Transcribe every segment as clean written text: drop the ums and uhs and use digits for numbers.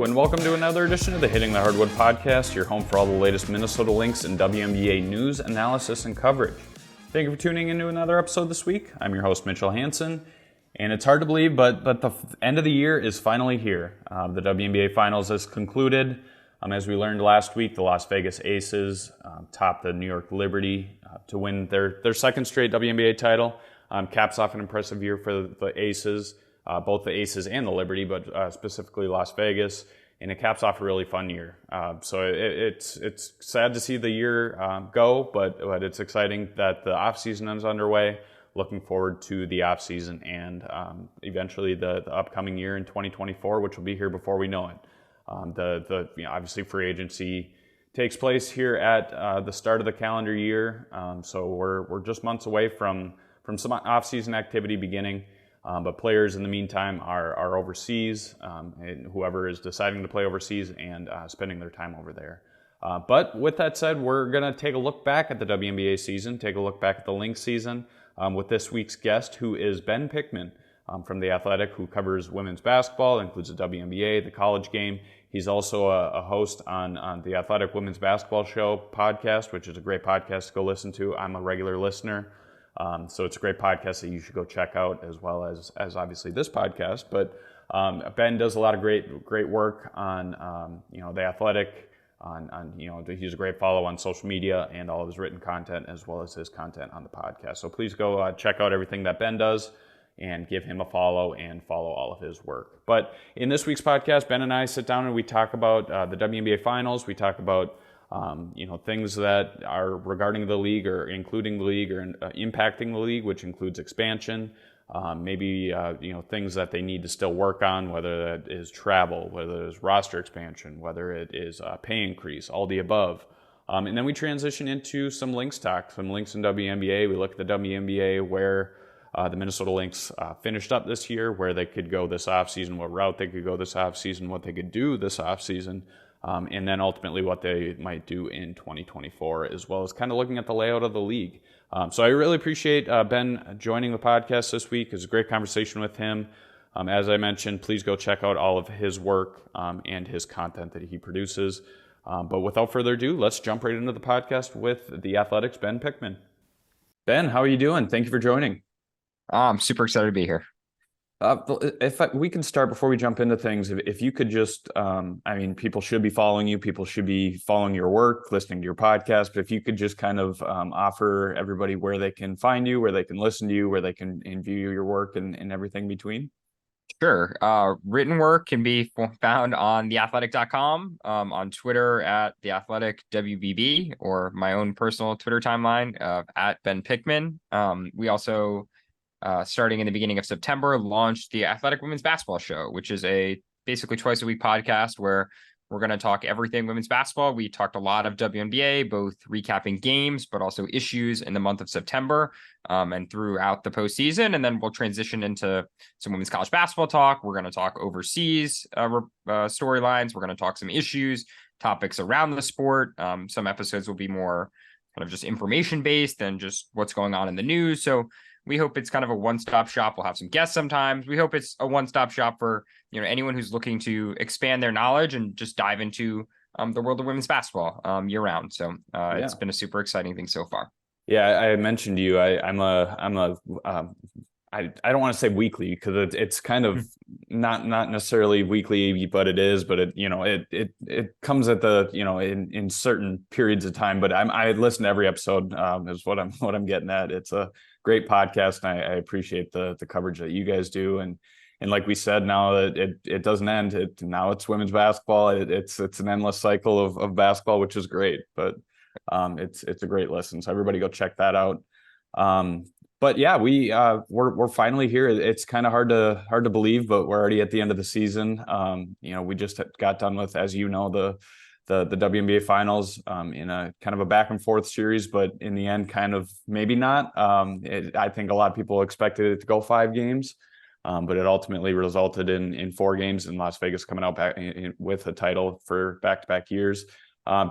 Hello, and welcome to another edition of the Hitting the Hardwood podcast, your home for all the latest Minnesota Lynx and WNBA news, analysis, and coverage. Thank you for tuning into another episode this week. I'm your host, Mitchell Hansen, and it's hard to believe, but the end of the year is finally here. The WNBA Finals has concluded. As we learned last week, the Las Vegas Aces topped the New York Liberty to win their second straight WNBA title. Caps off an impressive year for the Aces. Both the Aces and the Liberty, but specifically Las Vegas, and it caps off a really fun year. So it's sad to see the year go, but it's exciting that the offseason is underway. Looking forward to the offseason and eventually the upcoming year in 2024, which will be here before we know it. Obviously free agency takes place here at the start of the calendar year, so we're just months away from some offseason activity beginning. But players in the meantime are overseas, and whoever is deciding to play overseas and spending their time over there. But with that said, we're going to take a look back at the WNBA season, take a look back at the Lynx season with this week's guest, who is Ben Pickman from The Athletic, who covers women's basketball, includes the WNBA, the college game. He's also a host on The Athletic Women's Basketball Show podcast, which is a great podcast to go listen to. I'm a regular listener. So it's a great podcast that you should go check out, as well as obviously this podcast. But Ben does a lot of great work on The Athletic. He's a great follow on social media and all of his written content, as well as his content on the podcast. So please go check out everything that Ben does and give him a follow and follow all of his work. But in this week's podcast, Ben and I sit down and we talk about the WNBA Finals. We talk about things that are regarding the league or including the league or impacting the league, which includes expansion, things that they need to still work on, whether that is travel, whether it is roster expansion, whether it is pay increase, all the above. And then we transition into some Lynx talk, some Lynx in WNBA. We look at the WNBA, where the Minnesota Lynx finished up this year, where they could go this offseason, what route they could go this offseason, what they could do this offseason. And then ultimately what they might do in 2024, as well as kind of looking at the layout of the league. So I really appreciate Ben joining the podcast this week. It was a great conversation with him. As I mentioned, please go check out all of his work and his content that he produces. But without further ado, let's jump right into the podcast with The Athletic's Ben Pickman. Ben, how are you doing? Thank you for joining. I'm super excited to be here. We can start before we jump into things. If you could just, people should be following you. People should be following your work, listening to your podcast. But if you could just kind of offer everybody where they can find you, where they can listen to you, where they can view your work and everything between. Sure. Written work can be found on theathletic.com, on Twitter at theathleticwbb, or my own personal Twitter timeline at Ben Pickman. We also, starting in the beginning of September, launched the Athletic Women's Basketball Show, which is a basically twice a week podcast where we're going to talk everything women's basketball. We talked a lot of WNBA, both recapping games, but also issues in the month of September and throughout the postseason. And then we'll transition into some women's college basketball talk. We're going to talk overseas storylines. We're going to talk some issues, topics around the sport. Some episodes will be more kind of just information based and just what's going on in the news. So we hope it's kind of a one-stop shop. We'll have some guests sometimes. We hope it's a one-stop shop for anyone who's looking to expand their knowledge and just dive into the world of women's basketball year-round. So It's been a super exciting thing so far. Yeah, I mentioned to you. I don't want to say weekly, because it's kind of not necessarily weekly, but it is. But it comes at the in certain periods of time. But I listen to every episode. Is what I'm getting at. It's a great podcast, and I appreciate the coverage that you guys do. And like we said, now that it doesn't end. Now it's women's basketball. It's an endless cycle of basketball, which is great. But it's a great listen. So everybody go check that out. But yeah, we're finally here. It's kind of hard to believe, but we're already at the end of the season. We just got done with, as you know, the WNBA Finals in a kind of a back and forth series, but in the end, kind of maybe not. I think a lot of people expected it to go 5 games, but it ultimately resulted in 4 games, in Las Vegas coming out back with a title for back-to-back years.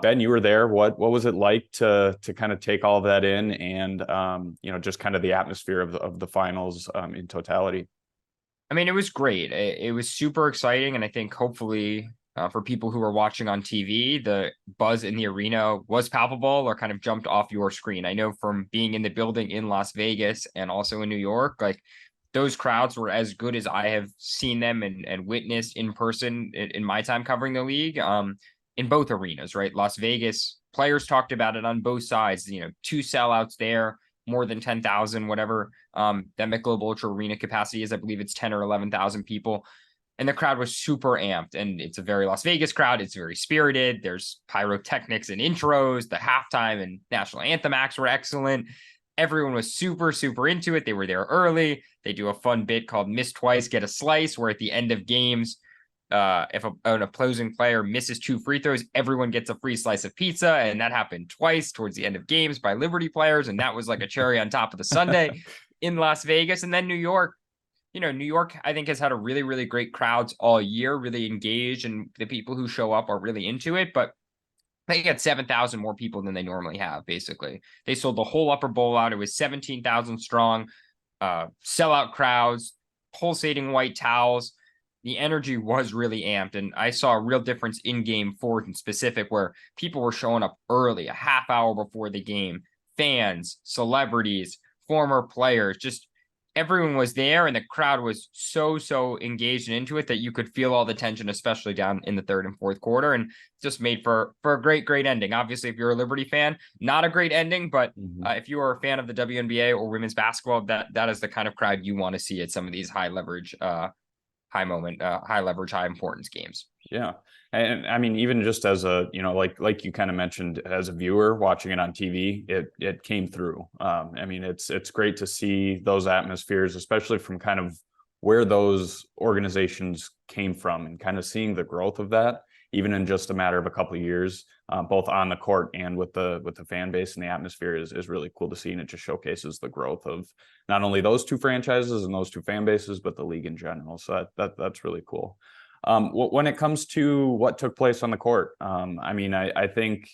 Ben, you were there. What was it like to kind of take all of that in and just kind of the atmosphere of the finals in totality? I mean, it was great. It was super exciting, and I think hopefully For people who were watching on TV, the buzz in the arena was palpable or kind of jumped off your screen. I know from being in the building in Las Vegas and also in New York, like those crowds were as good as I have seen them and witnessed in person in my time covering the league. In both arenas, right? Las Vegas players talked about it on both sides. Two sellouts there, more than 10,000, whatever that Michelob Ultra arena capacity is. I believe it's 10 or 11,000 people. And the crowd was super amped, and it's a very Las Vegas crowd. It's very spirited. There's pyrotechnics and intros. The halftime and national anthem acts were excellent. Everyone was super, super into it. They were there early. They do a fun bit called Miss Twice, Get a Slice, where at the end of games, if an opposing player misses 2 free throws, everyone gets a free slice of pizza. And that happened twice towards the end of games by Liberty players. And that was like a cherry on top of the sundae in Las Vegas. And then New York, New York, I think, has had a really, really great crowds all year, really engaged, and the people who show up are really into it. But they got 7,000 more people than they normally have, basically. They sold the whole upper bowl out. It was 17,000 strong, sellout crowds, pulsating white towels. The energy was really amped, and I saw a real difference in game 4 in specific, where people were showing up early, a half hour before the game. Fans, celebrities, former players, just everyone was there, and the crowd was so engaged and into it that you could feel all the tension, especially down in the third and fourth quarter, and just made for a great ending. Obviously, if you're a Liberty fan, not a great ending, but if you are a fan of the WNBA or women's basketball, that is the kind of crowd you want to see at some of these high leverage, high leverage, high importance games. Yeah. And I mean, even just as a, like you kind of mentioned, as a viewer watching it on TV, it came through. I mean, it's great to see those atmospheres, especially from kind of where those organizations came from, and kind of seeing the growth of that, even in just a matter of a couple of years, both on the court and with the fan base, and the atmosphere is really cool to see. And it just showcases the growth of not only those two franchises and those two fan bases, but the league in general. So that's really cool. When it comes to what took place on the court, I mean, I think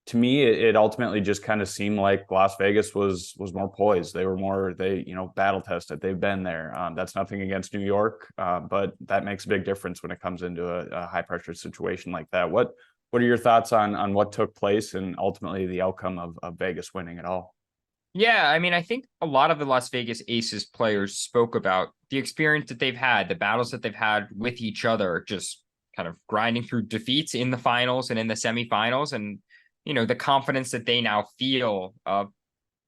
to me, it ultimately just kind of seemed like Las Vegas was more poised. They were more, battle tested. They've been there. That's nothing against New York, but that makes a big difference when it comes into a high pressure situation like that. What are your thoughts on what took place and ultimately the outcome of Vegas winning it all? Yeah, I mean, I think a lot of the Las Vegas Aces players spoke about the experience that they've had, the battles that they've had with each other, just kind of grinding through defeats in the finals and in the semifinals, and the confidence that they now feel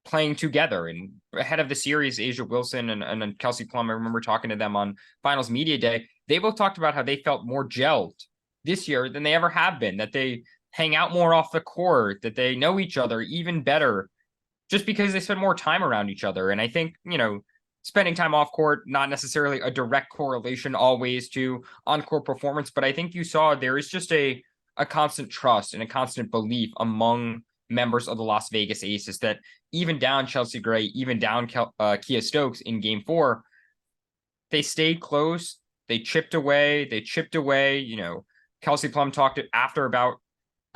playing together. And ahead of the series, Asia Wilson and Kelsey Plum, I remember talking to them on Finals Media Day. They both talked about how they felt more gelled this year than they ever have been, that they hang out more off the court, that they know each other even better, just because they spend more time around each other. And I think, spending time off court, not necessarily a direct correlation always to on-court performance, but I think you saw there is just a constant trust and a constant belief among members of the Las Vegas Aces that even down Chelsea Gray, even down Kia Stokes in game 4, they stayed close. They chipped away. Kelsey Plum talked about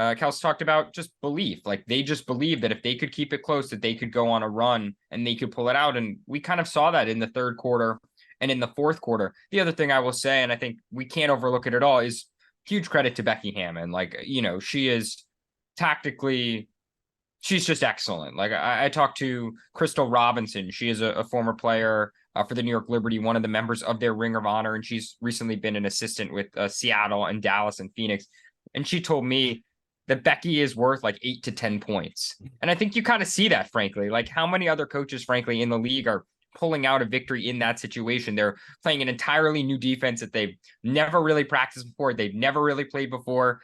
Kels talked about just belief. Like, they just believed that if they could keep it close, that they could go on a run and they could pull it out. And we kind of saw that in the third quarter and in the fourth quarter. The other thing I will say, and I think we can't overlook it at all, is huge credit to Becky Hammon. Like, she is tactically, she's just excellent. Like, I talked to Crystal Robinson. She is a former player for the New York Liberty, one of the members of their Ring of Honor, and she's recently been an assistant with Seattle and Dallas and Phoenix. And she told me that Becky is worth like 8 to 10 points. And I think you kind of see that, frankly. Like, how many other coaches, frankly, in the league are pulling out a victory in that situation? They're playing an entirely new defense that they've never really practiced before. They've never really played before.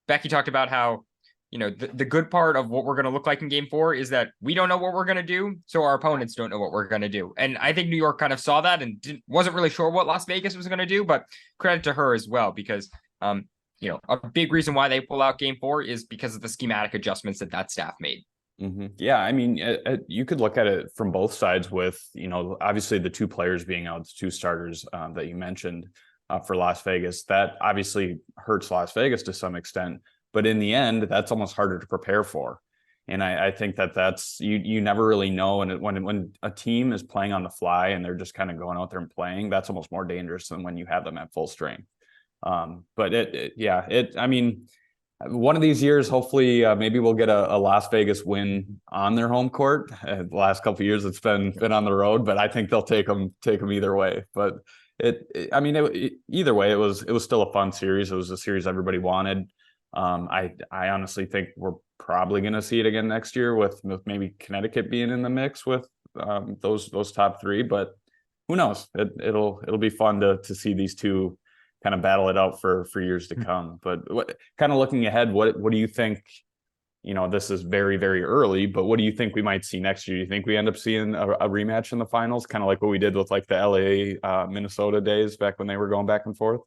Becky talked about how, the good part of what we're going to look like in game 4 is that we don't know what we're going to do, so our opponents don't know what we're going to do. And I think New York kind of saw that and wasn't really sure what Las Vegas was going to do, but credit to her as well, because a big reason why they pull out game 4 is because of the schematic adjustments that staff made. Mm-hmm. Yeah, I mean, you could look at it from both sides with, obviously the 2 players being out, the 2 starters that you mentioned for Las Vegas. That obviously hurts Las Vegas to some extent, but in the end, that's almost harder to prepare for. And I think that's, you never really know. And when a team is playing on the fly and they're just kind of going out there and playing, that's almost more dangerous than when you have them at full strength. But I mean, one of these years, hopefully, maybe we'll get a Las Vegas win on their home court. The last couple of years, it's been on the road, but I think they'll take them either way. But I mean, either way, it was still a fun series. It was a series everybody wanted. I honestly think we're probably going to see it again next year with maybe Connecticut being in the mix with those top three. But who knows? It'll be fun to see these two kind of battle it out for years to come. But kind of looking ahead, what do you think? You know, this is very, very early, but what do you think we might see next year? Do you think we end up seeing a rematch in the finals, kind of like what we did with like the LA Minnesota days back when they were going back and forth?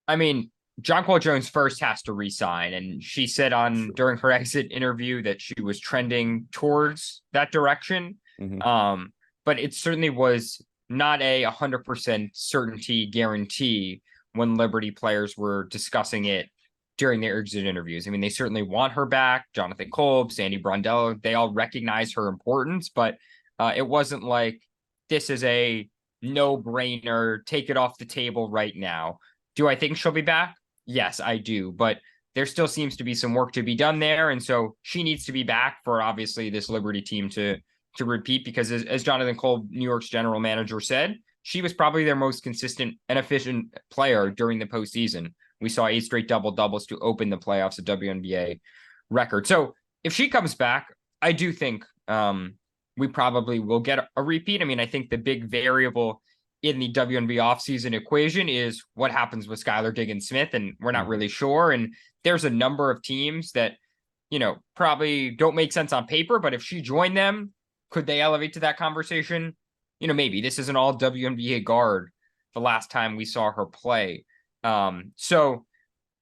I mean, Jonquel Jones first has to resign, and she said during her exit interview that she was trending towards that direction. Mm-hmm. But it certainly was not a 100% certainty guarantee when Liberty players were discussing it during their exit interviews. I mean, they certainly want her back. Jonathan Kolb, Sandy Brondello, they all recognize her importance, but it wasn't like this is a no-brainer, take it off the table right now. Do I think she'll be back? Yes, I do. But there still seems to be some work to be done there. And so she needs to be back for obviously this Liberty team to repeat, because as Jonathan Kolb, New York's general manager, said, she was probably their most consistent and efficient player during the postseason. We saw 8 straight double-doubles to open the playoffs, a WNBA record. So if she comes back, I do think we probably will get a repeat. I mean, I think the big variable in the WNBA offseason equation is what happens with Skylar Diggins-Smith, and we're not really sure. And there's a number of teams that, you know, probably don't make sense on paper, but if she joined them, could they elevate to that conversation? You know, maybe. This is an all WNBA guard the last time we saw her play. So,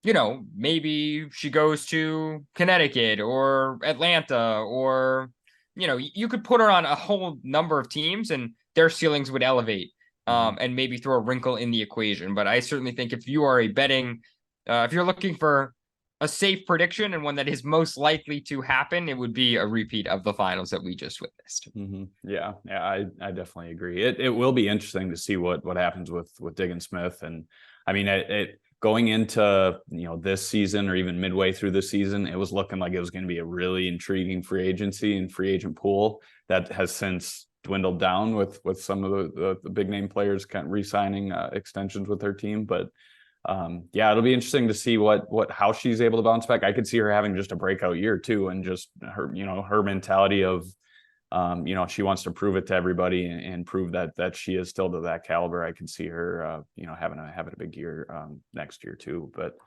you know, maybe she goes to Connecticut or Atlanta, or, you know, you could put her on a whole number of teams and their ceilings would elevate, and maybe throw a wrinkle in the equation. But I certainly think if you are if you're looking for a safe prediction and one that is most likely to happen, it would be a repeat of the finals that we just witnessed. Mm-hmm. Yeah, I definitely agree. It will be interesting to see what happens with Diggins-Smith. And I mean, it going into, you know, this season or even midway through the season, it was looking like it was going to be a really intriguing free agency and free agent pool that has since dwindled down with some of the big name players kind of re-signing extensions with their team. But yeah, it'll be interesting to see how she's able to bounce back. I could see her having just a breakout year too, and just her, you know, her mentality of, you know, she wants to prove it to everybody and prove that she is still to that caliber. I can see her, you know, having a big year next year too. But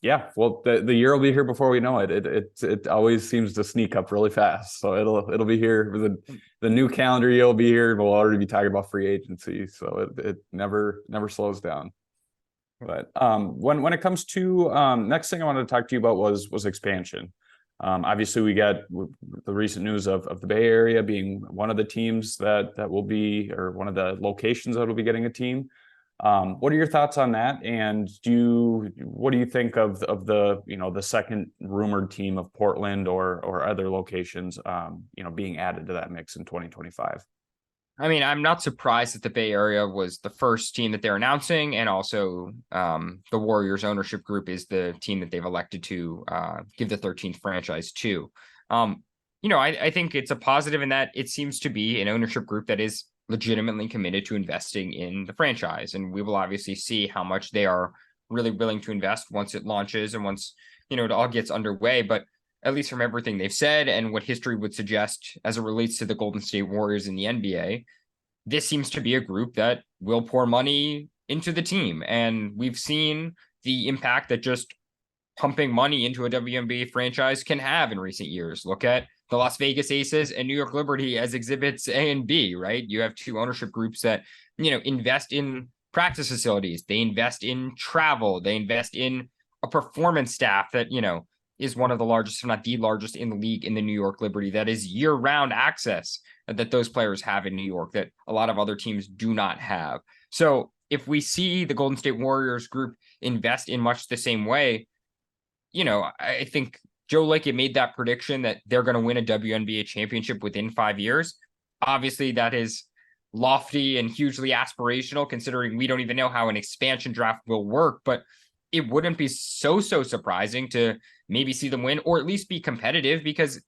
yeah, well, the year will be here before we know it. It always seems to sneak up really fast. So it'll be here. The new calendar year will be here. We'll already be talking about free agency. So it never slows down. But when it comes to next thing I wanted to talk to you about was expansion. Obviously, we got the recent news of the Bay Area being one of the teams that will be, or one of the locations that will be getting a team. What are your thoughts on that? And what do you think of the, you know, the second rumored team of Portland or other locations, you know, being added to that mix in 2025? I mean, I'm not surprised that the Bay Area was the first team that they're announcing, and also the Warriors ownership group is the team that they've elected to give the 13th franchise to. You know, I think it's a positive in that it seems to be an ownership group that is legitimately committed to investing in the franchise, and we will obviously see how much they are really willing to invest once it launches and once, you know, it all gets underway. But at least from everything they've said and what history would suggest as it relates to the Golden State Warriors in the NBA, this seems to be a group that will pour money into the team. And we've seen the impact that just pumping money into a WNBA franchise can have in recent years. Look at the Las Vegas Aces and New York Liberty as exhibits A and B, right? You have two ownership groups that, you know, invest in practice facilities. They invest in travel. They invest in a performance staff that, you know, is one of the largest, if not the largest in the league in the New York Liberty, that is year-round access that those players have in New York that a lot of other teams do not have. So if we see the Golden State Warriors group invest in much the same way, you know, I think Joe Lacob made that prediction that they're going to win a WNBA championship within 5 years. Obviously, that is lofty and hugely aspirational, considering we don't even know how an expansion draft will work, but it wouldn't be so surprising to maybe see them win or at least be competitive because,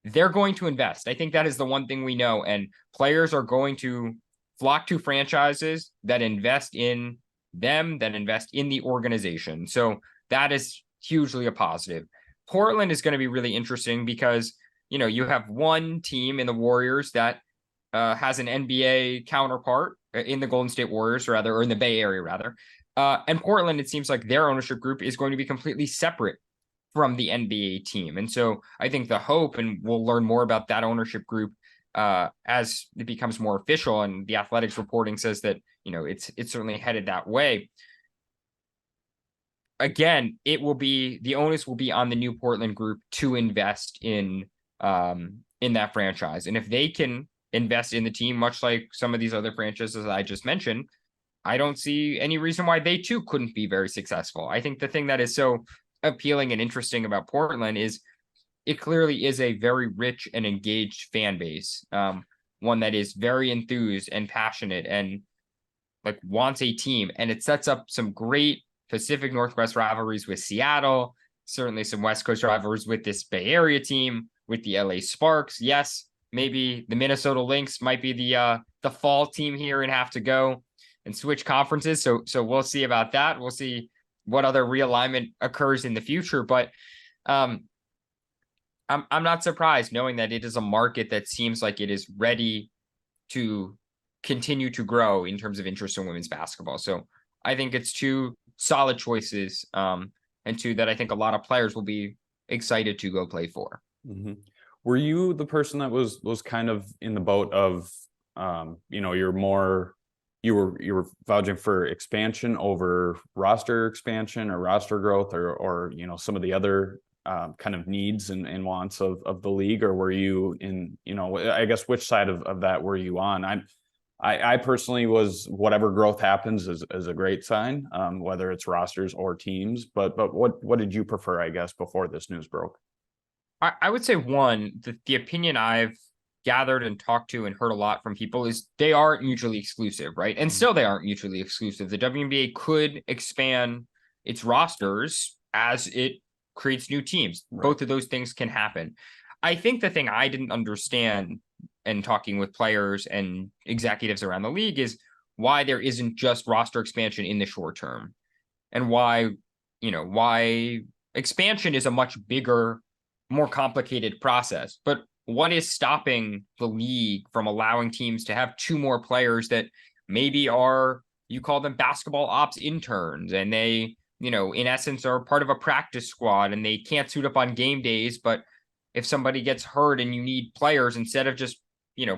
they're going to invest. I think that is the one thing we know. And players are going to flock to franchises that invest in them, that invest in the organization. So that is hugely a positive. Portland is going to be really interesting because, you have one team in the Warriors that has an NBA counterpart in the Golden State Warriors, rather, or in the Bay Area, rather. And Portland, it seems like their ownership group is going to be completely separate from the NBA team. And so I think the hope, and we'll learn more about that ownership group as it becomes more official, and the Athletics reporting says that, it's certainly headed that way. Again, the onus will be on the new Portland group to invest in that franchise. And if they can invest in the team, much like some of these other franchises I just mentioned, I don't see any reason why they too couldn't be very successful. I think the thing that is so appealing and interesting about Portland is it clearly is a very rich and engaged fan base, one that is very enthused and passionate and like wants a team. And it sets up some great Pacific Northwest rivalries with Seattle, certainly some West Coast rivalries with this Bay Area team, with the LA Sparks. Yes, maybe the Minnesota Lynx might be the fall team here and have to go and switch conferences. So we'll see about that. We'll see what other realignment occurs in the future. But I'm not surprised knowing that it is a market that seems like it is ready to continue to grow in terms of interest in women's basketball. So I think it's two solid choices, and two that I think a lot of players will be excited to go play for. Mm-hmm. Were you the person that was kind of in the boat of, you were vouching for expansion over roster expansion or roster growth or some of the other kind of needs and wants of the league, or were you in, I guess, which side of that were you on? I personally was, whatever growth happens is a great sign, whether it's rosters or teams, but what did you prefer, I guess, before this news broke? I would say the opinion I've gathered and talked to and heard a lot from people is they aren't mutually exclusive, right? And still they aren't mutually exclusive. The WNBA could expand its rosters as it creates new teams. Right. Both of those things can happen. I think the thing I didn't understand in talking with players and executives around the league is why there isn't just roster expansion in the short term, and why expansion is a much bigger, more complicated process. But what is stopping the league from allowing teams to have two more players that maybe are, you call them basketball ops interns, and they, in essence are part of a practice squad and they can't suit up on game days, but if somebody gets hurt and you need players, instead of just,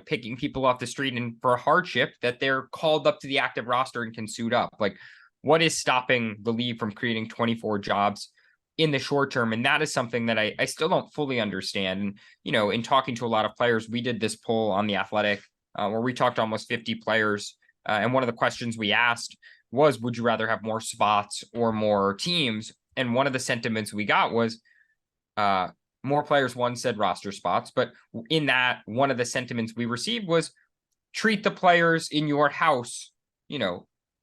picking people off the street and for a hardship, that they're called up to the active roster and can suit up. Like, what is stopping the league from creating 24 jobs in the short term? And that is something that I still don't fully understand. And, in talking to a lot of players, we did this poll on The Athletic where we talked to almost 50 players. And one of the questions we asked was, would you rather have more spots or more teams? And one of the sentiments we got was more players, one said roster spots. But in that, one of the sentiments we received was treat the players in your house,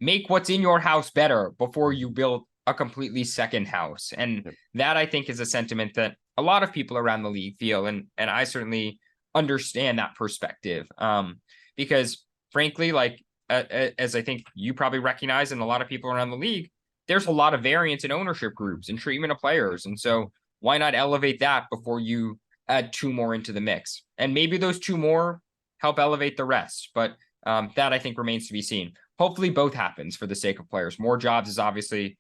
make what's in your house better before you build a completely second house. And that, I think, is a sentiment that a lot of people around the league feel. And I certainly understand that perspective. Because frankly, like, as I think you probably recognize, and a lot of people around the league, there's a lot of variance in ownership groups and treatment of players. And so why not elevate that before you add two more into the mix? And maybe those two more help elevate the rest. But that, I think, remains to be seen. Hopefully both happens for the sake of players. More jobs is obviously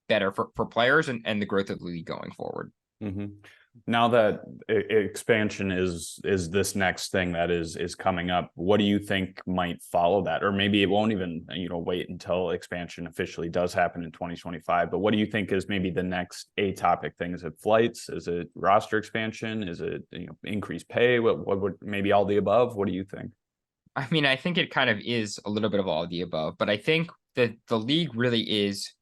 better for players and the growth of the league going forward. Mm-hmm. Now that expansion is this next thing that is coming up, what do you think might follow that? Or maybe it won't even, wait until expansion officially does happen in 2025. But what do you think is maybe the next atopic thing? Is it flights? Is it roster expansion? Is it, increased pay? What would, maybe all the above? What do you think? I mean, I think it kind of is a little bit of all of the above, but I think that the league really is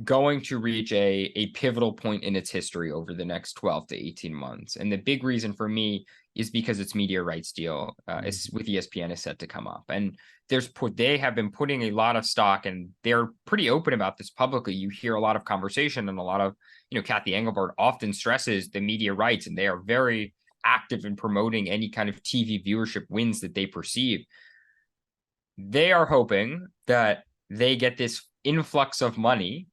going to reach a pivotal point in its history over the next 12 to 18 months. And the big reason for me is because its media rights deal is with ESPN is set to come up. And they have been putting a lot of stock, and they're pretty open about this publicly. You hear a lot of conversation, and a lot of, Kathy Engelbart often stresses the media rights, and they are very active in promoting any kind of TV viewership wins that they perceive. They are hoping that they get this influx of money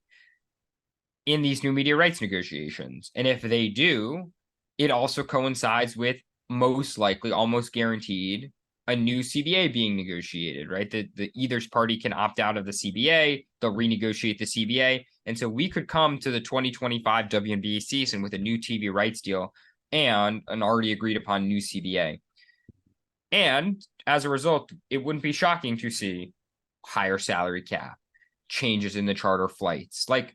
in these new media rights negotiations. And if they do, it also coincides with, most likely, almost guaranteed, a new CBA being negotiated, right? The either party can opt out of the CBA, they'll renegotiate the CBA. And so we could come to the 2025 WNBA season with a new TV rights deal and an already agreed upon new CBA. And as a result, it wouldn't be shocking to see higher salary cap, changes in the charter flights, like,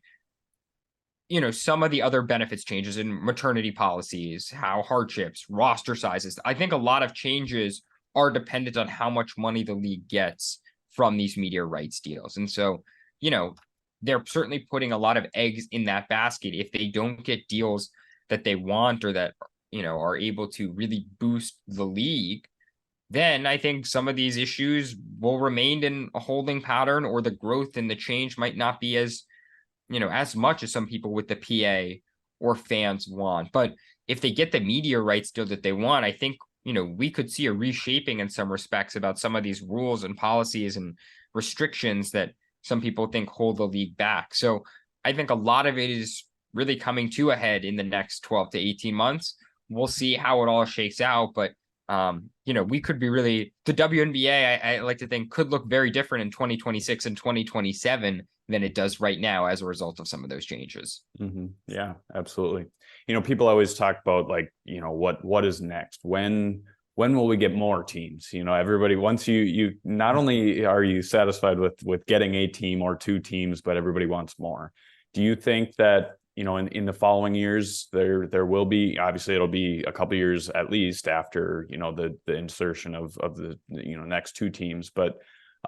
some of the other benefits changes in maternity policies, how hardships, roster sizes. I think a lot of changes are dependent on how much money the league gets from these media rights deals. And so, they're certainly putting a lot of eggs in that basket. If they don't get deals that they want, or that, are able to really boost the league, then I think some of these issues will remain in a holding pattern, or the growth and the change might not be as much as some people with the PA or fans want. But if they get the media rights deal that they want, I think, we could see a reshaping in some respects about some of these rules and policies and restrictions that some people think hold the league back. So I think a lot of it is really coming to a head in the next 12 to 18 months. We'll see how it all shakes out. But, we could be really, the WNBA, I like to think, could look very different in 2026 and 2027 than it does right now as a result of some of those changes. Mm-hmm. Yeah, absolutely. People always talk about, like, what is next? When will we get more teams? Everybody, once you not only are you satisfied with getting a team or two teams, but everybody wants more. Do you think that, in the following years, there will be, obviously it'll be a couple years at least after, the insertion of the, next two teams, but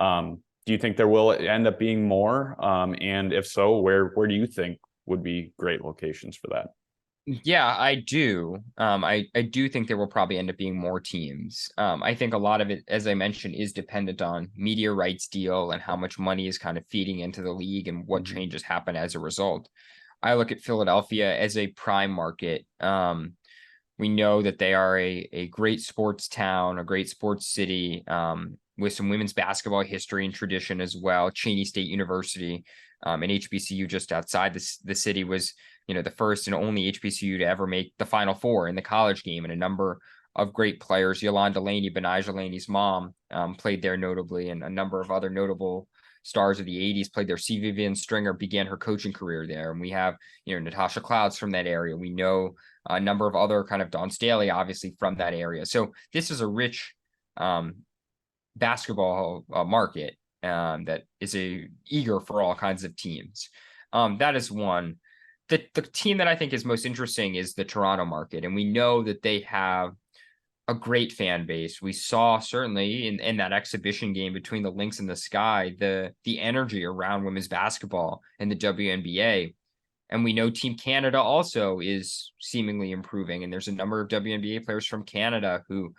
do you think there will end up being more? And if so, where do you think would be great locations for that? Yeah, I do. I do think there will probably end up being more teams. I think a lot of it, as I mentioned, is dependent on media rights deal and how much money is kind of feeding into the league and what changes happen as a result. I look at Philadelphia as a prime market. We know that they are a great sports town, a great sports city, with some women's basketball history and tradition as well. Cheney State University, an HBCU just outside the city, was, the first and only HBCU to ever make the Final Four in the college game, and a number of great players. Yolanda Laney, Benijah Laney's mom, played there notably, and a number of other notable stars of the 80s played there. C. Vivian Stringer began her coaching career there. And we have, Natasha Clouds from that area. We know a number of other kind of Dawn Staley, obviously, from that area. So this is a rich basketball market that is eager for all kinds of teams. That is one. The team that I think is most interesting is the Toronto market. And we know that they have a great fan base. We saw certainly in that exhibition game between the Lynx and the Sky, the energy around women's basketball and the WNBA. And we know Team Canada also is seemingly improving. And there's a number of WNBA players from Canada who,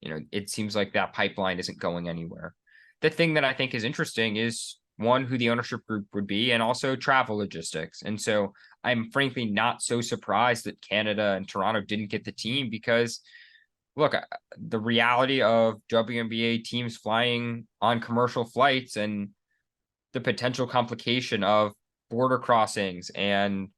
it seems like that pipeline isn't going anywhere. The thing that I think is interesting is, one, who the ownership group would be, and also travel logistics. And so I'm frankly not so surprised that Canada and Toronto didn't get the team, because, look, the reality of WNBA teams flying on commercial flights and the potential complication of border crossings and,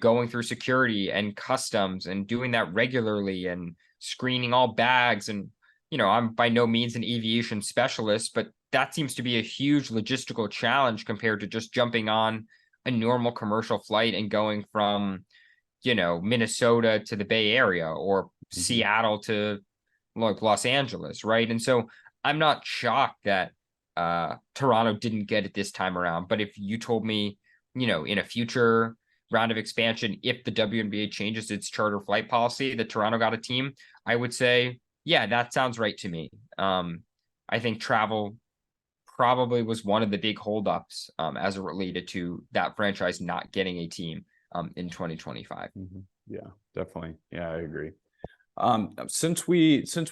going through security and customs and doing that regularly and screening all bags. And, I'm by no means an aviation specialist, but that seems to be a huge logistical challenge compared to just jumping on a normal commercial flight and going from, Minnesota to the Bay Area, or Seattle to, like, Los Angeles, right? And so I'm not shocked that Toronto didn't get it this time around. But if you told me, in a future round of expansion, if the WNBA changes its charter flight policy, that Toronto got a team, I would say, yeah, that sounds right to me. I think travel probably was one of the big holdups as it related to that franchise not getting a team in 2025. Yeah, definitely. Yeah, I agree. Since we do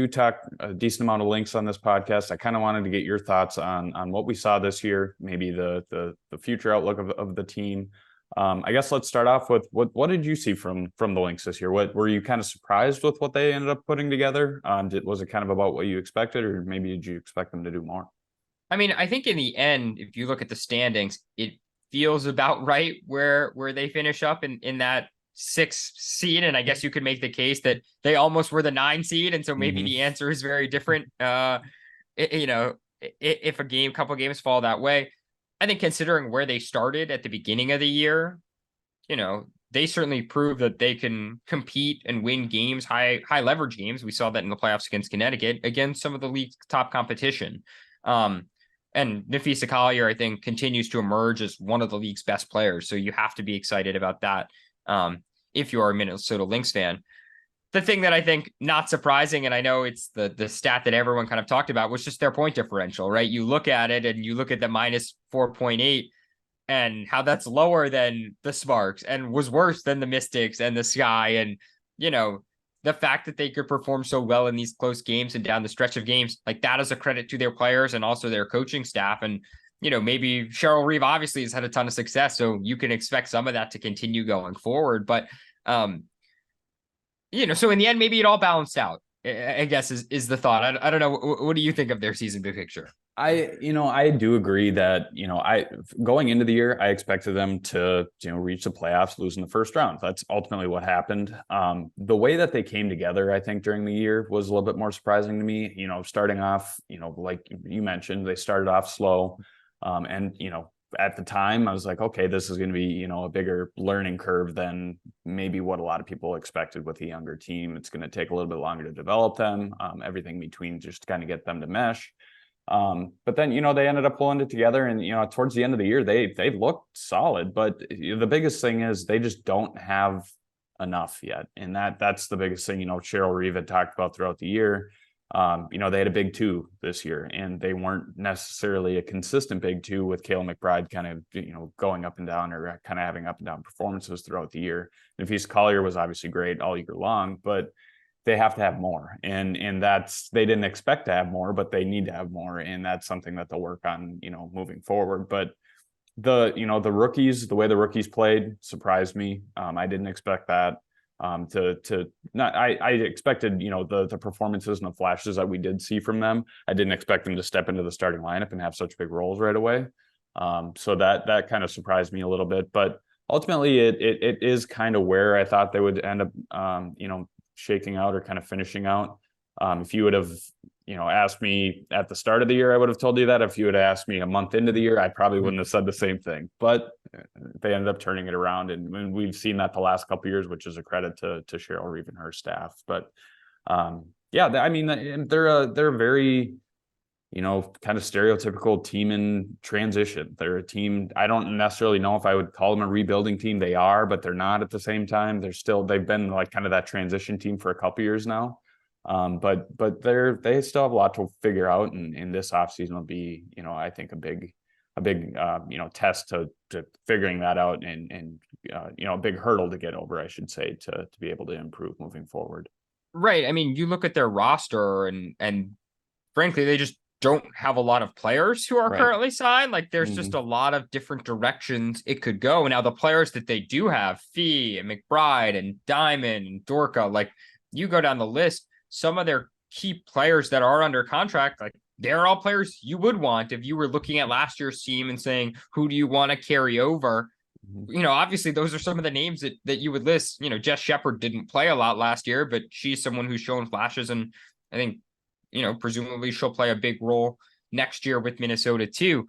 talk a decent amount of Lynx on this podcast, I kind of wanted to get your thoughts on what we saw this year, maybe the future outlook of the team. I guess let's start off with what did you see from the Lynx this year? What were you kind of surprised with what they ended up putting together? Was it kind of about what you expected, or maybe did you expect them to do more? I mean, I think in the end, if you look at the standings, it feels about right where they finish up in that 6th seed. And I guess you could make the case that they almost were the 9 seed. And so maybe the answer is very different. If a couple games fall that way, I think considering where they started at the beginning of the year, they certainly prove that they can compete and win games, high leverage games. We saw that in the playoffs against Connecticut, against some of the league's top competition. And Nafisa Collier, I think, continues to emerge as one of the league's best players. So you have to be excited about that if you are a Minnesota Lynx fan. The thing that I think not surprising, and I know it's the stat that everyone kind of talked about, was just their point differential, right? You look at it and you look at the minus 4.8 and how that's lower than the Sparks and was worse than the Mystics and the Sky. And, the fact that they could perform so well in these close games and down the stretch of games, like that is a credit to their players and also their coaching staff. And, maybe Cheryl Reeve obviously has had a ton of success, so you can expect some of that to continue going forward. But, so in the end, maybe it all balanced out, I guess is the thought. I don't know. What do you think of their season big picture? I do agree that, going into the year, I expected them to, reach the playoffs, lose in the first round. That's ultimately what happened. The way that they came together, I think, during the year was a little bit more surprising to me. Starting off, like you mentioned, they started off slow. And at the time I was like, okay, this is going to be, a bigger learning curve than maybe what a lot of people expected with a younger team. It's going to take a little bit longer to develop them, everything between just to kind of get them to mesh. But then, they ended up pulling it together and, towards the end of the year, they've looked solid, but the biggest thing is they just don't have enough yet. And that's the biggest thing, Cheryl Reeve had talked about throughout the year. They had a big 2 this year and they weren't necessarily a consistent big 2 with Kayla McBride kind of, going up and down or kind of having up and down performances throughout the year. Nafisa Collier was obviously great all year long, but they have to have more. And that's, they didn't expect to have more, but they need to have more. And that's something that they'll work on, moving forward. But the rookies, the way the rookies played surprised me. I didn't expect that. I expected, the performances and the flashes that we did see from them. I didn't expect them to step into the starting lineup and have such big roles right away. So that kind of surprised me a little bit, but ultimately it is kind of where I thought they would end up, shaking out or kind of finishing out. If you would have, asked me at the start of the year, I would have told you that. If you had asked me a month into the year, I probably wouldn't have said the same thing, but they ended up turning it around. And we've seen that the last couple of years, which is a credit to Cheryl Reeve and her staff. But I mean, they're a very, kind of stereotypical team in transition. They're a team. I don't necessarily know if I would call them a rebuilding team. They are, but they're not at the same time. They've been like kind of that transition team for a couple of years now. But they still have a lot to figure out. And this offseason will be, I think a big test to figuring that out and a big hurdle to get over, I should say, to be able to improve moving forward. Right. I mean, you look at their roster and frankly, they just don't have a lot of players who are currently signed. Like there's just a lot of different directions it could go. Now the players that they do have, Fee and McBride and Diamond and Dorka, like you go down the list, some of their key players that are under contract, like they're all players you would want if you were looking at last year's team and saying, who do you want to carry over? Obviously those are some of the names that you would list. Jess Shepard didn't play a lot last year, but she's someone who's shown flashes. And I think, presumably she'll play a big role next year with Minnesota too.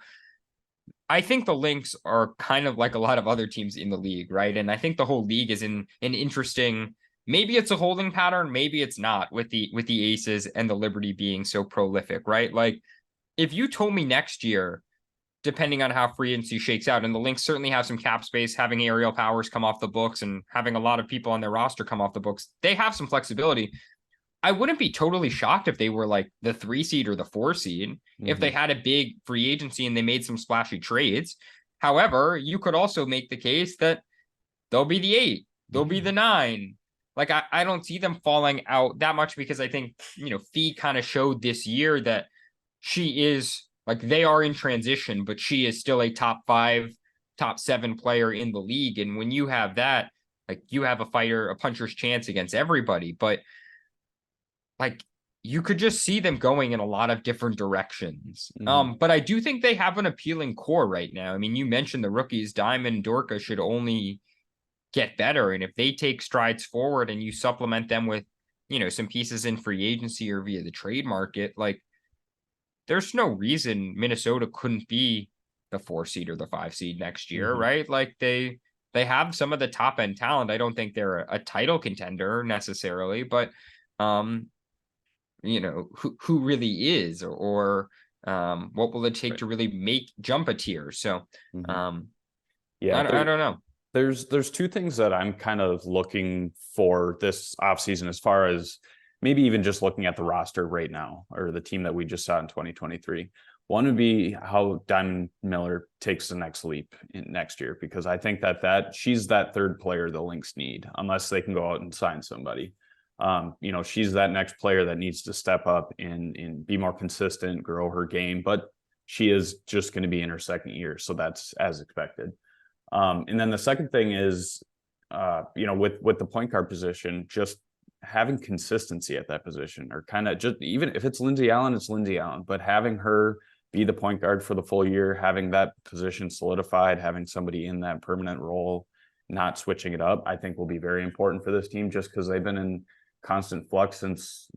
I think the Lynx are kind of like a lot of other teams in the league, right? And I think the whole league is in an interesting, maybe it's a holding pattern, maybe it's not with the Aces and the Liberty being so prolific, right? Like if you told me next year, depending on how free agency shakes out, and the Lynx certainly have some cap space, having Aerial Powers come off the books and having a lot of people on their roster come off the books, they have some flexibility. I wouldn't be totally shocked if they were like the 3 seed or the 4 seed, if they had a big free agency and they made some splashy trades. However, you could also make the case that they'll be the 8, they'll be the 9. like I don't see them falling out that much because I think, Fee kind of showed this year that she is like they are in transition, but she is still a top 5, top 7 player in the league. And when you have that, like you have a puncher's chance against everybody. But like you could just see them going in a lot of different directions. But I do think they have an appealing core right now. I mean, you mentioned the rookies, Diamond, Dorka should only get better. And if they take strides forward and you supplement them with, some pieces in free agency or via the trade market, like there's no reason Minnesota couldn't be the 4 seed or the 5 seed next year, right? Like they have some of the top end talent. I don't think they're a title contender necessarily, but who really is, or what will it take to really jump a tier? So yeah, I don't know. There's two things that I'm kind of looking for this offseason as far as maybe even just looking at the roster right now or the team that we just saw in 2023. One would be how Diamond Miller takes the next leap in next year, because I think that she's that third player the Lynx need, unless they can go out and sign somebody. She's that next player that needs to step up and be more consistent, grow her game, but she is just going to be in her second year. So that's as expected. And then the second thing is, with the point guard position, just having consistency at that position, or kind of just, even if it's Lindsey Allen, it's Lindsey Allen, but having her be the point guard for the full year, having that position solidified, having somebody in that permanent role, not switching it up, I think will be very important for this team, just because they've been in constant flux since,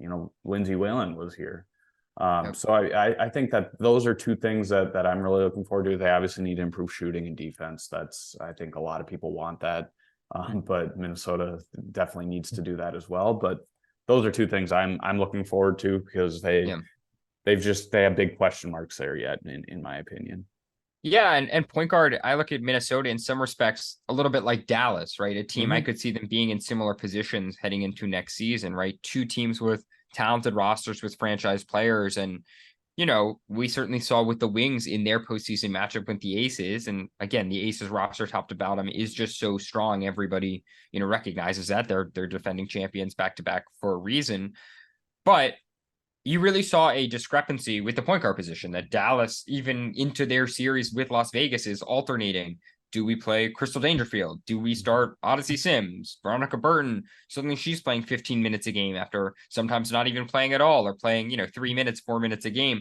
Lindsey Whalen was here. So I think that those are two things that I'm really looking forward to. They obviously need to improve shooting and defense. I think a lot of people want that. But Minnesota definitely needs to do that as well. But those are two things I'm looking forward to, because they have big question marks there yet, in my opinion. Yeah, and point guard, I look at Minnesota in some respects a little bit like Dallas, right? A team I could see them being in similar positions heading into next season, right? Two teams with talented rosters with franchise players. And, we certainly saw with the Wings in their postseason matchup with the Aces. And again, the Aces roster top to bottom is just so strong. Everybody, recognizes that they're defending champions back to back for a reason. But you really saw a discrepancy with the point guard position that Dallas, even into their series with Las Vegas, is alternating. Do we play Crystal Dangerfield? Do we start Odyssey Sims? Veronica Burton, suddenly she's playing 15 minutes a game after sometimes not even playing at all, or playing, 3 minutes, 4 minutes a game.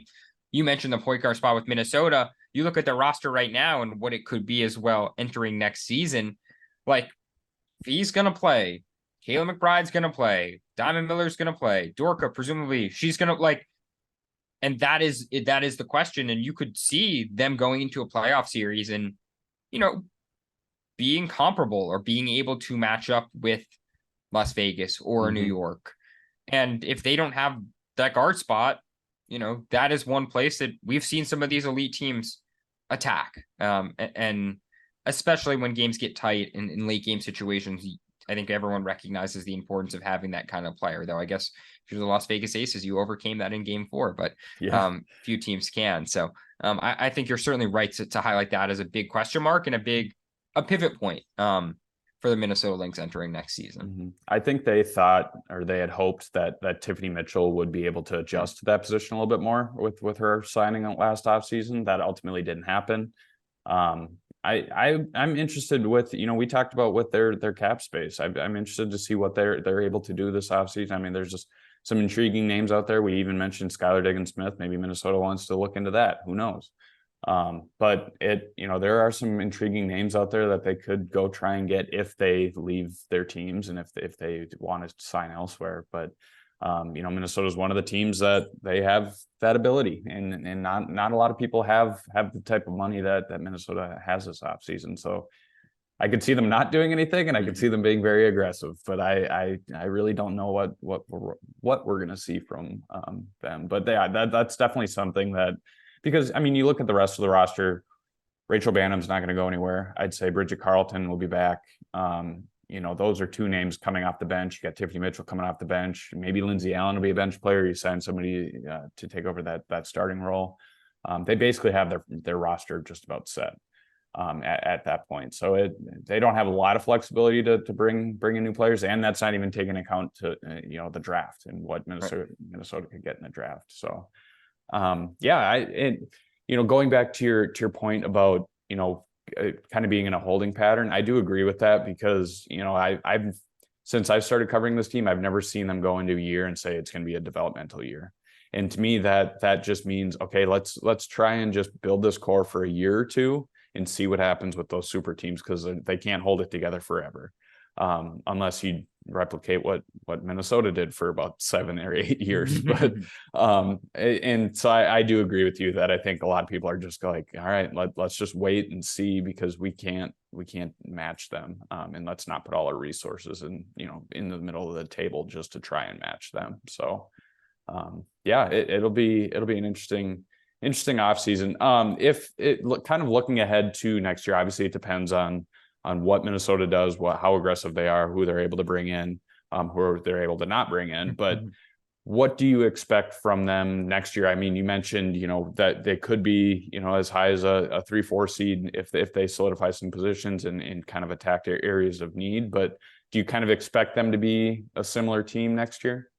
You mentioned the point guard spot with Minnesota. You look at the roster right now and what it could be as well entering next season. Like, Fee's going to play. Kayla McBride's going to play. Diamond Miller's going to play. Dorka, presumably, she's going to and that is the question. And you could see them going into a playoff series and, being comparable or being able to match up with Las Vegas or New York. And if they don't have that guard spot, that is one place that we've seen some of these elite teams attack. And especially when games get tight in late game situations, I think everyone recognizes the importance of having that kind of player, though I guess if you're the Las Vegas Aces, you overcame that in game 4, but few teams can. So I think you're certainly right to highlight that as a big question mark and a pivot point for the Minnesota Lynx entering next season. I think they thought, or they had hoped that Tiffany Mitchell would be able to adjust to that position a little bit more with her signing last offseason. That ultimately didn't happen. I'm interested with, we talked about with their cap space. I'm interested to see what they're able to do this offseason. I mean, there's just some intriguing names out there. We even mentioned Skylar Diggins-Smith. Maybe Minnesota wants to look into that. Who knows? But there are some intriguing names out there that they could go try and get if they leave their teams and if they want to sign elsewhere. But Minnesota is one of the teams that they have that ability, and not a lot of people have the type of money that Minnesota has this offseason. So I could see them not doing anything, and I could see them being very aggressive. But I really don't know what we're going to see from them. But that's definitely something that, because I mean, you look at the rest of the roster. Rachel Banham's not going to go anywhere. I'd say Bridget Carlton will be back. Those are two names coming off the bench. You got Tiffany Mitchell coming off the bench. Maybe Lindsey Allen will be a bench player. You sign somebody to take over that starting role. They basically have their roster just about set. at that point. So they don't have a lot of flexibility to bring in new players, and that's not even taking account to the draft and what Minnesota could get in the draft. So going back to your point about kind of being in a holding pattern, I do agree with that because I've since I started covering this team, I've never seen them go into a year and say it's going to be a developmental year. And to me, that just means, okay, let's try and just build this core for a year or two and see what happens with those super teams, because they can't hold it together forever, unless you replicate what Minnesota did for about 7 or 8 years. But and so I do agree with you that I think a lot of people are just like, all right, let's just wait and see, because we can't match them, and let's not put all our resources in the middle of the table just to try and match them. So it'll be an interesting offseason. Kind of looking ahead to next year, obviously it depends on what Minnesota does, how aggressive they are, who they're able to bring in, who they're able to not bring in. But what do you expect from them next year? I mean, you mentioned, that they could be, as high as a 3-4 seed if they solidify some positions and kind of attack their areas of need. But do you kind of expect them to be a similar team next year?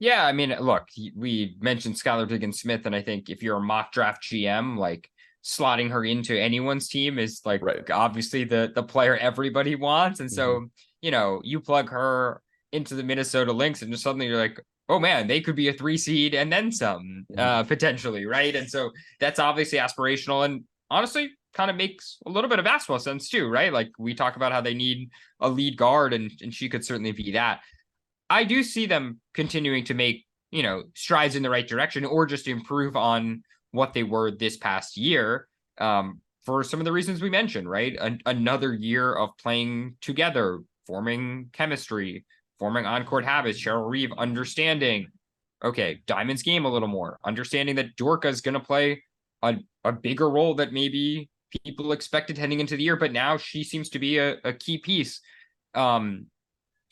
Yeah, I mean, look, we mentioned Skylar Diggins-Smith, and I think if you're a mock draft GM, like slotting her into anyone's team is like obviously the player everybody wants. And so, you plug her into the Minnesota Lynx and just suddenly you're like, oh man, they could be a 3 seed and then some, potentially, right? And so that's obviously aspirational and honestly kind of makes a little bit of basketball sense too, right? Like we talk about how they need a lead guard and she could certainly be that. I do see them continuing to make, strides in the right direction or just improve on what they were this past year, for some of the reasons we mentioned, right? Another year of playing together, forming chemistry, forming on-court habits, Cheryl Reeve understanding, okay, Diamond's game a little more, understanding that Dorka is going to play a bigger role that maybe people expected heading into the year, but now she seems to be a key piece,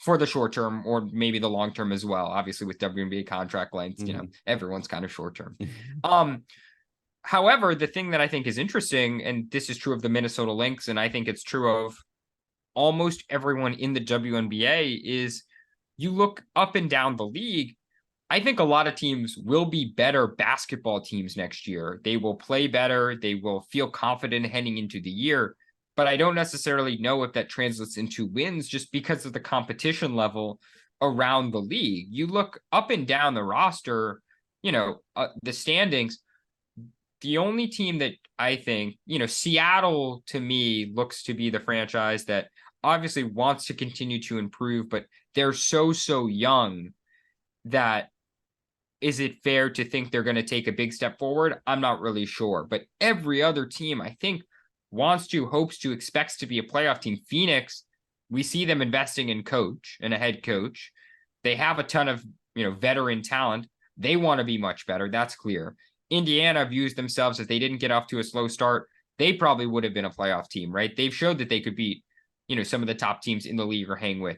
for the short term or maybe the long term as well. Obviously with WNBA contract lengths, everyone's kind of short term. However, the thing that I think is interesting, and this is true of the Minnesota Lynx, and I think it's true of almost everyone in the WNBA, is you look up and down the league, I think a lot of teams will be better basketball teams next year. They will play better. They will feel confident heading into the year. But I don't necessarily know if that translates into wins just because of the competition level around the league. You look up and down the roster, the standings, the only team that I think, Seattle to me looks to be the franchise that obviously wants to continue to improve, but they're so young that is it fair to think they're going to take a big step forward? I'm not really sure. But every other team, I think, wants to, hopes to, expects to be a playoff team. Phoenix, we see them investing in coach and a head coach. They have a ton of, veteran talent. They want to be much better. That's clear. Indiana views themselves, if they didn't get off to a slow start, they probably would have been a playoff team, right? They've showed that they could beat, some of the top teams in the league or hang with.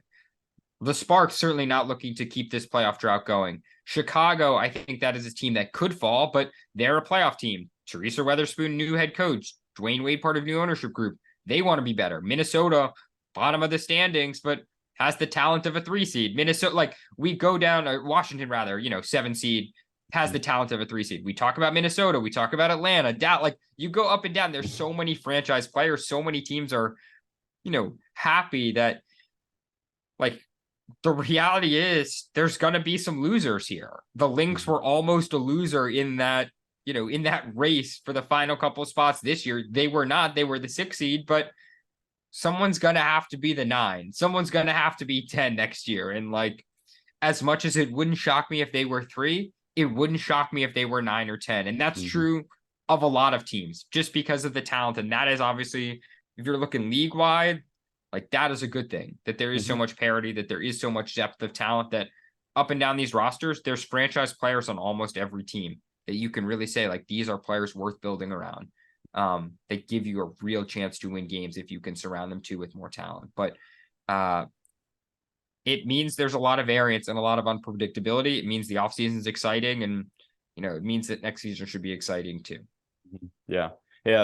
The Sparks certainly not looking to keep this playoff drought going. Chicago, I think that is a team that could fall, but they're a playoff team. Teresa Weatherspoon, new head coach. Dwayne Wade, part of new ownership group. They want to be better. Minnesota, bottom of the standings, but has the talent of a 3 seed. Minnesota, like we go down, Washington rather, 7 seed, has the talent of a 3 seed. We talk about Minnesota. We talk about Atlanta. Like you go up and down. There's so many franchise players. So many teams are, happy that like the reality is there's going to be some losers here. The Lynx were almost a loser in that, in that race for the final couple of spots this year. They were not. They were the 6 seed, but someone's going to have to be the 9. Someone's going to have to be 10 next year. And like, as much as it wouldn't shock me if they were 3, it wouldn't shock me if they were 9 or 10. And that's true of a lot of teams just because of the talent. And that is obviously, if you're looking league wide, like that is a good thing, that there is so much parity, that there is so much depth of talent, that up and down these rosters, there's franchise players on almost every team that you can really say, like, these are players worth building around. That give you a real chance to win games if you can surround them too with more talent. But it means there's a lot of variance and a lot of unpredictability. It means the offseason is exciting, and it means that next season should be exciting too. Yeah. Yeah,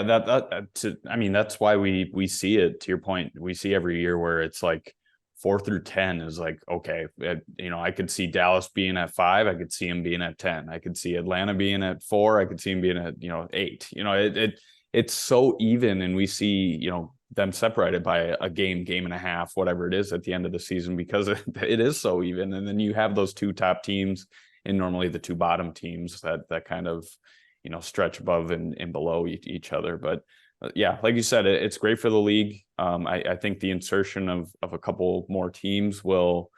I mean, that's why we see it. To your point, we see every year where it's like 4 through 10 is like, okay, I could see Dallas being at 5, I could see him being at 10, I could see Atlanta being at 4, I could see him being at 8. It's so even, and we see them separated by a game and a half, whatever it is at the end of the season, because it is so even. And then you have those two top teams, and normally the two bottom teams that kind of stretch above and below each other. But yeah, like you said, it's great for the league. I think the insertion of a couple more teams will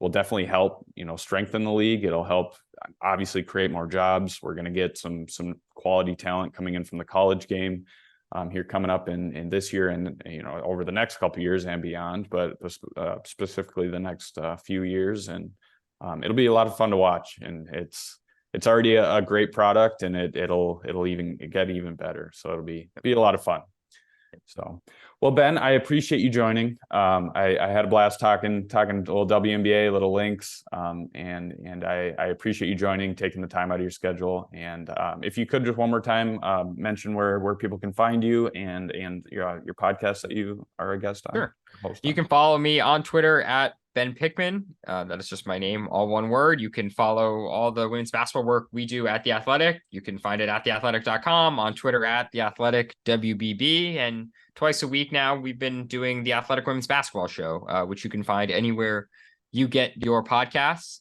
definitely help, strengthen the league. It'll help obviously create more jobs. We're going to get some quality talent coming in from the college game here coming up in this year and over the next couple of years and beyond, but specifically the next few years. And it'll be a lot of fun to watch, and it's already a great product, and it'll even get even better. So it'll be a lot of fun. So, well, Ben, I appreciate you joining. I had a blast talking a little WNBA, a little Lynx, and I appreciate you joining, taking the time out of your schedule. And if you could just one more time mention where people can find you and your podcast that you are a guest on. Sure. You can follow me on Twitter at Ben Pickman. That is just my name, all one word. You can follow all the women's basketball work we do at The Athletic. You can find it at theathletic.com, on Twitter at The Athletic WBB. And twice a week now, we've been doing The Athletic Women's Basketball Show, which you can find anywhere you get your podcasts.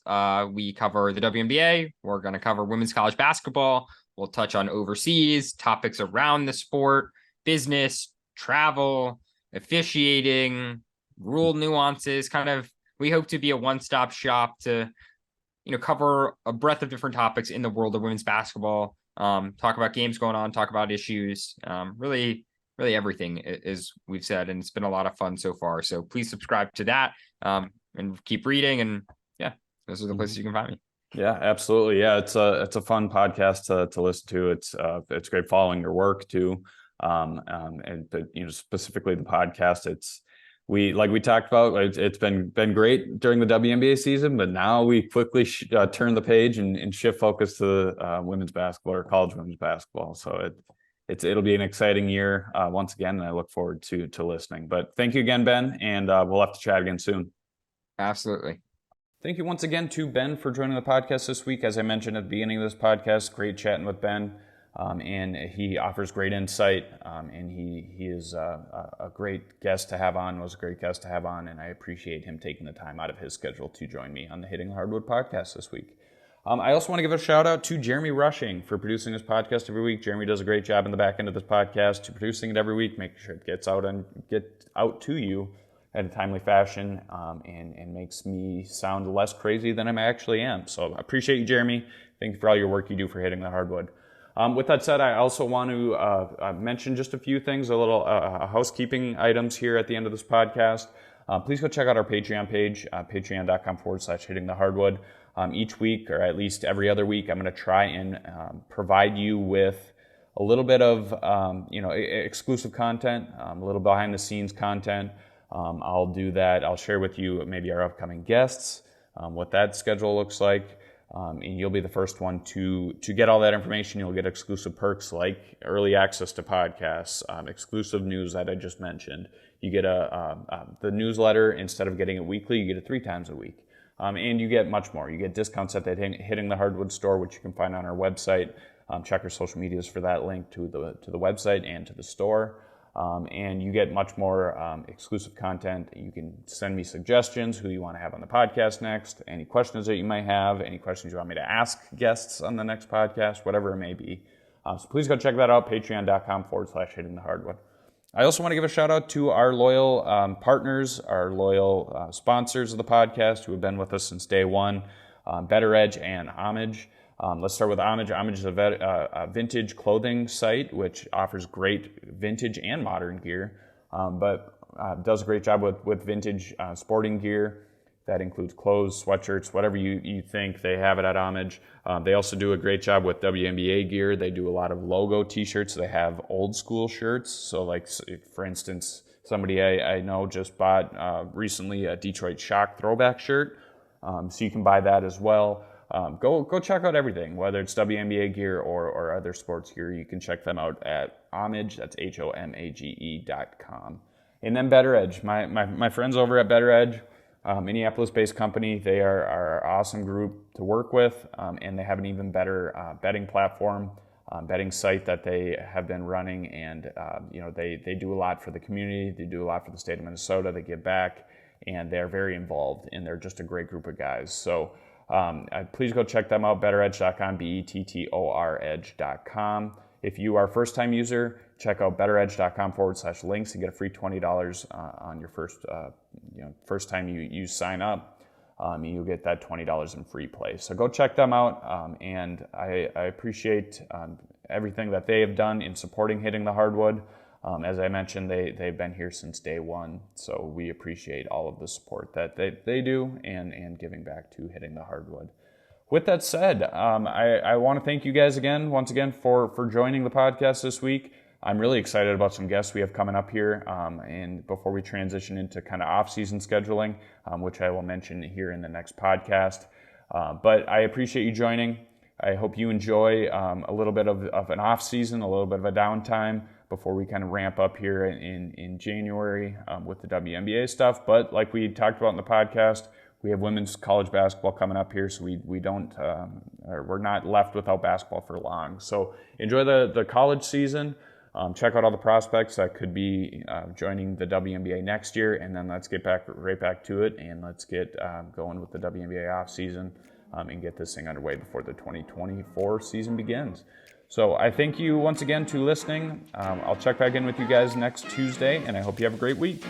We cover the WNBA. We're going to cover women's college basketball. We'll touch on overseas, topics around the sport, business, travel, officiating, rule nuances. We hope to be a one-stop shop to cover a breadth of different topics in the world of women's basketball, talk about games going on, talk about issues, really everything, as we've said, and it's been a lot of fun so far. So please subscribe to that and keep reading, and yeah, those are the places you can find me. Yeah, absolutely. Yeah, it's a fun podcast to listen to. It's great following your work too. Specifically the podcast, like we talked about, it's been great during the WNBA season, but now we quickly turn the page and shift focus to women's basketball or college women's basketball. So it'll be an exciting year once again, and I look forward to listening. But thank you again, Ben, and we'll have to chat again soon. Absolutely. Thank you once again to Ben for joining the podcast this week. As I mentioned at the beginning of this podcast, great chatting with Ben. And he offers great insight, and he is a great guest to have on, was a great guest to have on, and I appreciate him taking the time out of his schedule to join me on the Hitting the Hardwood podcast this week. I also want to give a shout out to Jeremy Rushing for producing this podcast every week. Jeremy does a great job in the back end of this podcast to producing it every week, making sure it gets out to you in a timely fashion, and makes me sound less crazy than I actually am. So I appreciate you, Jeremy. Thank you for all your work you do for Hitting the Hardwood. With that said, I also want to mention just a few things, a little housekeeping items here at the end of this podcast. Please go check out our Patreon page, patreon.com/hitting the hardwood. Each week, or at least every other week, I'm going to try and provide you with a little bit of exclusive content, a little behind the scenes content. I'll do that. I'll share with you maybe our upcoming guests, what that schedule looks like. And you'll be the first one to get all that information. You'll get exclusive perks like early access to podcasts, exclusive news that I just mentioned. You get the newsletter. Instead of getting it weekly, you get it 3 times a week. And you get much more. You get discounts at the Hitting the Hardwood store, which you can find on our website. Check our social medias for that link to the website and to the store. And you get much more exclusive content. You can send me suggestions, who you want to have on the podcast next, any questions that you might have, any questions you want me to ask guests on the next podcast, whatever it may be. So please go check that out, patreon.com/hitting the hardwood. I also want to give a shout out to our loyal partners, our loyal sponsors of the podcast who have been with us since day one, Better Edge and Homage. Let's start with Homage. Homage is a vintage clothing site which offers great vintage and modern gear, but does a great job with vintage sporting gear. That includes clothes, sweatshirts, whatever you think. They have it at Homage. They also do a great job with WNBA gear. They do a lot of logo t-shirts. They have old school shirts. So like, for instance, somebody I know just bought recently a Detroit Shock throwback shirt. So you can buy that as well. go check out everything, whether it's WNBA gear or other sports gear. You can check them out at Homage, that's HOMAGE.com. And then Better Edge, my friends over at Better Edge, Minneapolis-based company. They are an awesome group to work with, and they have an even better betting platform, betting site that they have been running. And they do a lot for the community. They do a lot for the state of Minnesota. They give back, and they're very involved. And they're just a great group of guys. So please go check them out. BetterEdge.com, BETTOR Edge.com. If you are a first-time user, check out betteredge.com/links and get a free $20 on your first time you sign up. You'll get that $20 in free play. So go check them out, and I appreciate everything that they have done in supporting Hitting the Hardwood. As I mentioned, they've been here since day one, so we appreciate all of the support that they do and giving back to Hitting the Hardwood. With that said, I want to thank you guys once again for joining the podcast this week. I'm really excited about some guests we have coming up here, and before we transition into kind of off-season scheduling, which I will mention here in the next podcast. But I appreciate you joining. I hope you enjoy a little bit of an off-season, a little bit of a downtime before we kind of ramp up here in January with the WNBA stuff. But like we talked about in the podcast, we have women's college basketball coming up here, so we're not left without basketball for long. So enjoy the college season. Check out all the prospects that could be joining the WNBA next year, and then let's get right back to it, and let's get going with the WNBA offseason and get this thing underway before the 2024 season begins. So I thank you once again to listening. I'll check back in with you guys next Tuesday, and I hope you have a great week.